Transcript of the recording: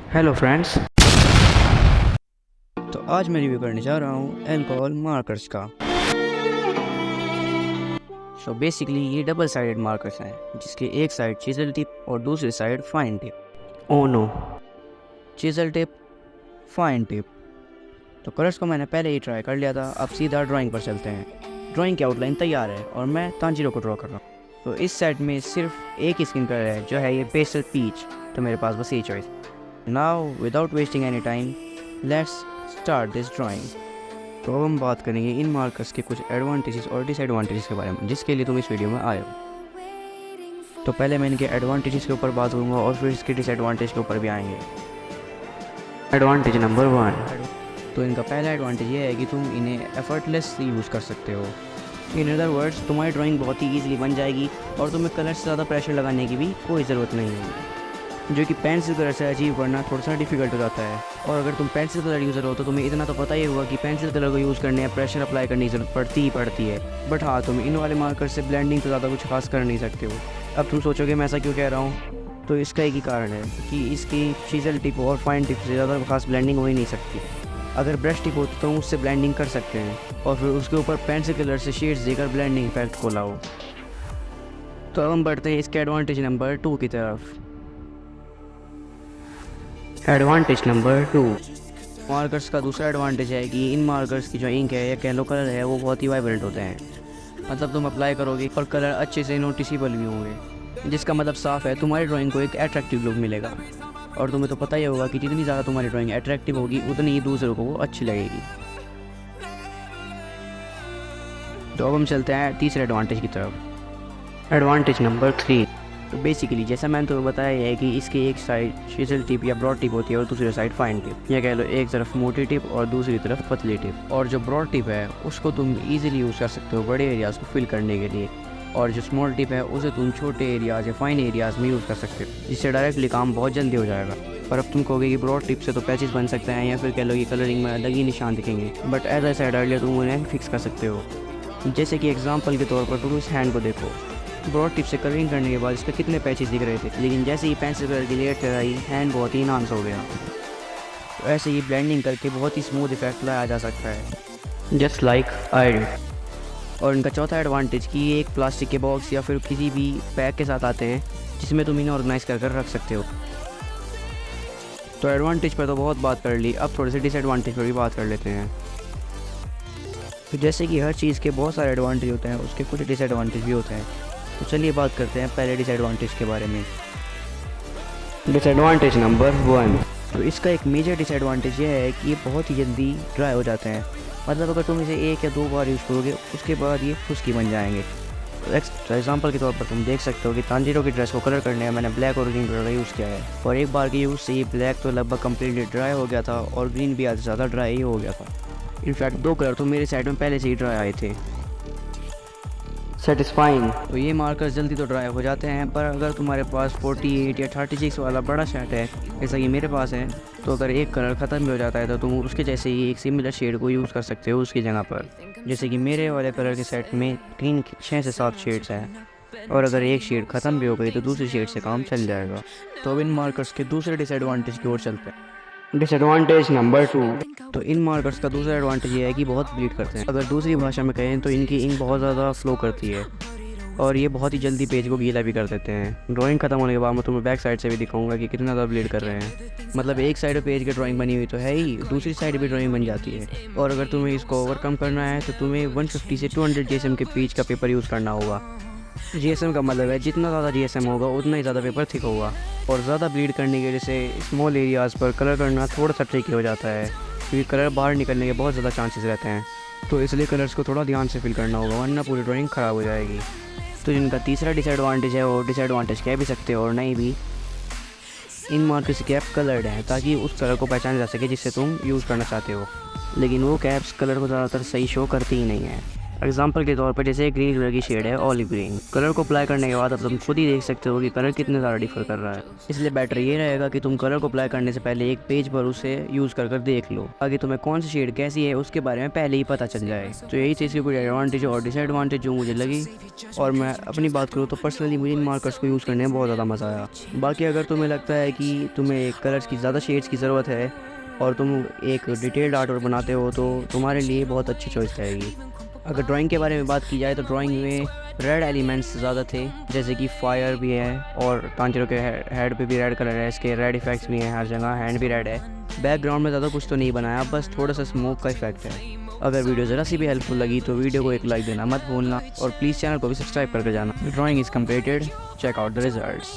Hello friends. तो आज मैं रिव्यू करने जा रहा हूँ अल्कोहल मार्कर्स का। सो बेसिकली ये डबल साइडेड मार्कर्स हैं जिसके एक साइड चिजल टिप और दूसरी side fine tip. Oh no, chisel tip, fine tip. तो कलर्स को मैंने पहले ही ट्राई कर लिया था। अब सीधा ड्राइंग पर चलते हैं। ड्राइंग की आउटलाइन तैयार है और मैं तांजीरो को ड्रॉ कर रहा हूँ। तो इस सेट में सिर्फ एक ही स्किन कलर है जो है ये पेस्टल पीच। तो मेरे पास बस ये choice. Now without wasting any time let's start this drawing. तो अब हम बात करेंगे इन मार्कर्स के कुछ एडवांटेजेस और डिसएडवांटेजेस के बारे में जिसके लिए तुम इस वीडियो में आए हो। तो पहले मैं इनके एडवांटेजेस के ऊपर बात करूँगा और फिर इसके डिसएडवांटेज के ऊपर भी आएंगे। Advantage number 1। तो इनका पहला एडवांटेज ये है कि तुम इन्हें एफर्टलेसली यूज़ कर सकते हो। इन अदर वर्ड्स तुम्हारी ड्राइंग बहुत ही ईजिली बन जाएगी और तुम्हें कलर से ज़्यादा प्रेशर लगाने की भी कोई ज़रूरत नहीं है, जो कि पेंसिल कलर से अचीव करना थोड़ा सा डिफिकल्ट हो जाता है। और अगर तुम पेंसिल कलर यूज़र हो तो तुम्हें इतना तो पता ही होगा कि पेंसिल कलर को यूज़ करने या प्रेशर अप्लाई करने की ज़रूरत पड़ती है। बट हाँ, तुम इन वाले मार्कर से ब्लेंडिंग तो ज़्यादा कुछ खास कर नहीं सकते हो। अब तुम सोचोगे मैं ऐसा क्यों कह रहा हूँ, तो इसका एक ही कारण है कि इसकी चिजल टिप और फाइन टिप से ज़्यादा खास ब्लेंडिंग हो ही नहीं सकती। अगर ब्रश टिप होती तो उससे ब्लेंडिंग कर सकते हैं और फिर उसके ऊपर पेंसिल कलर से शेड्स देकर ब्लेंडिंग इफेक्ट को लाओ। तो अब हम बढ़ते हैं इसके एडवांटेज नंबर 2 की तरफ। Advantage number 2। मार्कर्स का दूसरा एडवांटेज है कि इन मार्कर्स की जो इंक है या कैलो कलर है वो बहुत ही वाइब्रेंट होते हैं। मतलब तुम अप्लाई करोगे और कलर अच्छे से नोटिसेबल भी होंगे, जिसका मतलब साफ है तुम्हारी ड्राइंग को एक अट्रैक्टिव लुक मिलेगा। और तुम्हें तो पता ही होगा कि जितनी ज़्यादा तुम्हारी ड्राइंग अट्रैक्टिव होगी उतनी ही दूसरों को वो अच्छी लगेगी। तो अब हम चलते हैं तीसरे एडवांटेज की तरफ। Advantage number 3। तो बेसिकली जैसा मैंने तुम्हें बताया है कि इसकी एक साइड चिजल टिप या ब्रॉड टिप होती है और दूसरी साइड फाइन टिप, या कह लो एक तरफ मोटी टिप और दूसरी तरफ पतली टिप। और जो ब्रॉड टिप है उसको तुम इजीली यूज़ कर सकते हो बड़े एरियाज़ को फिल करने के लिए, और जो स्मॉल टिप है उसे तुम छोटे एरियाज़ या फाइन एरियाज़ में यूज़ कर सकते हो, जिससे डायरेक्टली काम बहुत जल्दी हो जाएगा। पर अब तुम कहोगे कि ब्रॉड टिप से तो पैचेस बन सकते हैं या फिर कह लो कि कलरिंग में अलग ही निशान दिखेंगे, but as I said earlier तुम उन्हें फिक्स कर सकते हो। जैसे कि एग्जांपल के तौर पर तुम इस हैंड को देखो, ब्रॉड टिप से कलरिंग करने के बाद इसके कितने पैचेस दिख रहे थे, लेकिन जैसे ही पेंसिल कलर की लेयर चढ़ाई हैंड बहुत ही इनहांस हो गया। तो ऐसे ही ब्लेंडिंग करके बहुत ही स्मूथ इफेक्ट लाया जा सकता है, जस्ट लाइक आई डिड। और इनका चौथा एडवांटेज कि ये एक प्लास्टिक के बॉक्स या फिर किसी भी पैक के साथ आते हैं जिसमें तुम इन्हें ऑर्गेनाइज कर कर रख सकते हो। तो एडवांटेज पर तो बहुत बात कर ली, अब थोड़े से डिसएडवांटेज पर भी बात कर लेते हैं। तो जैसे कि हर चीज़ के बहुत सारे एडवांटेज होते हैं, उसके कुछ डिसएडवांटेज भी होते हैं। तो चलिए बात करते हैं पहले डिसएडवांटेज के बारे में। Disadvantage number 1। तो इसका एक मेजर डिसएडवांटेज ये है कि ये बहुत ही जल्दी ड्राई हो जाते हैं। मतलब अगर तुम इसे 1 या 2 बार यूज़ करोगे उसके बाद ये खुश्की बन जाएंगे। तो एग्जाम्पल के तौर पर तुम देख सकते हो कि तांजीरो की ड्रेस को कलर करने में मैंने ब्लैक और ग्रीन कलर का यूज़ किया है, और एक बार के यूज़ से ये ब्लैक तो लगभग कम्प्लीटली ड्राई हो गया था और ग्रीन भी आधे ज़्यादा ड्राई ही हो गया था। इनफैक्ट 2 कलर तो मेरे साइड में पहले से ही ड्राई आए थे। सेटिस्फाइंग। तो ये मार्कर्स जल्दी तो ड्राई हो जाते हैं, पर अगर तुम्हारे पास 48 या 36 वाला बड़ा सेट है जैसा कि मेरे पास है, तो अगर एक कलर ख़त्म भी हो जाता है तो तुम उसके जैसे ही एक सिमिलर शेड को यूज़ कर सकते हो उसकी जगह पर। जैसे कि मेरे वाले कलर के सेट में 6 से 7 शेड्स हैं, और अगर एक शेड ख़त्म भी हो गई तो दूसरी शेड से काम चल जाएगा। तो अब इन मार्कर्स के दूसरे डिसएडवांटेज की ओर चलते हैं। Disadvantage number 2। तो इन मार्कर्स का दूसरा एडवांटेज ये है कि बहुत ब्लीड करते हैं। अगर दूसरी भाषा में कहें तो इनकी इंक बहुत ज़्यादा फ्लो करती है और ये बहुत ही जल्दी पेज को गीला भी कर देते हैं। ड्राइंग खत्म होने के बाद मैं तुम्हें बैक साइड से भी दिखाऊंगा कि कितना ज़्यादा ब्लीड कर रहे हैं। मतलब एक साइड पेज की ड्राइंग बनी हुई तो है ही, दूसरी साइड भी ड्राइंग बन जाती है। और अगर तुम्हें इसको ओवरकम करना है तो तुम्हें 150 से 200 GSM के पेज का पेपर यूज़ करना होगा। GSM का मतलब है जितना ज़्यादा GSM होगा उतना ही ज़्यादा पेपर थिक होगा, और ज़्यादा ब्लीड करने की वजह से स्मॉल एरियाज़ पर कलर करना थोड़ा सा ट्रिकी हो जाता है, क्योंकि कलर बाहर निकलने के बहुत ज़्यादा चांसेस रहते हैं। तो इसलिए कलर्स को थोड़ा ध्यान से फिल करना होगा, वरना पूरी ड्राइंग ख़राब हो जाएगी। तो जिनका तीसरा डिसएडवांटेज है वो डिसएडवांटेज कह भी सकते हो और नहीं भी, इन मार्कर्स की कैप कलर्ड हैं ताकि उस कलर को पहचाना जा सके जिससे तुम यूज़ करना चाहते हो, लेकिन वो कैप्स कलर को ज़्यादातर सही शो करती ही नहीं है। एग्जाम्पल के तौर पर जैसे ग्रीन कलर की शेड है ऑलिव ग्रीन, कलर को अप्लाई करने के बाद अब तुम खुद ही देख सकते हो कि कलर कितने ज़्यादा डिफर कर रहा है। इसलिए बेटर ये रहेगा कि तुम कलर को अप्लाई करने से पहले एक पेज पर उसे यूज़ कर देख लो, ताकि तुम्हें कौन सी शेड कैसी है उसके बारे में पहले ही पता चल जाए। तो यही चीज़ की कुछ एडवांटेज और डिसएडवांटेज जो मुझे लगी। और मैं अपनी बात करूँ तो पर्सनली मुझे इन मार्कर्स को यूज़ करने में बहुत ज़्यादा मज़ा आया। बाकी अगर तुम्हें लगता है कि तुम्हें कलर्स की ज़्यादा शेड्स की ज़रूरत है और तुम एक डिटेल्ड आर्ट वर्क बनाते हो तो तुम्हारे लिए बहुत अच्छी चॉइस रहेगी। अगर ड्राइंग के बारे में बात की जाए तो ड्राइंग में रेड एलिमेंट्स ज़्यादा थे, जैसे कि फायर भी है और तांजरों के हेड पे भी रेड कलर है, इसके रेड इफेक्ट्स भी हैं, हर जगह हैंड भी रेड है। बैकग्राउंड में ज़्यादा कुछ तो नहीं बनाया, बस थोड़ा सा स्मोक का इफेक्ट है। अगर वीडियो ज़रा सी भी हेल्पफुल लगी तो वीडियो को एक लाइक देना मत भूलना और प्लीज़ चैनल को भी सब्सक्राइब करके जाना। Drawing is completed, check out the results.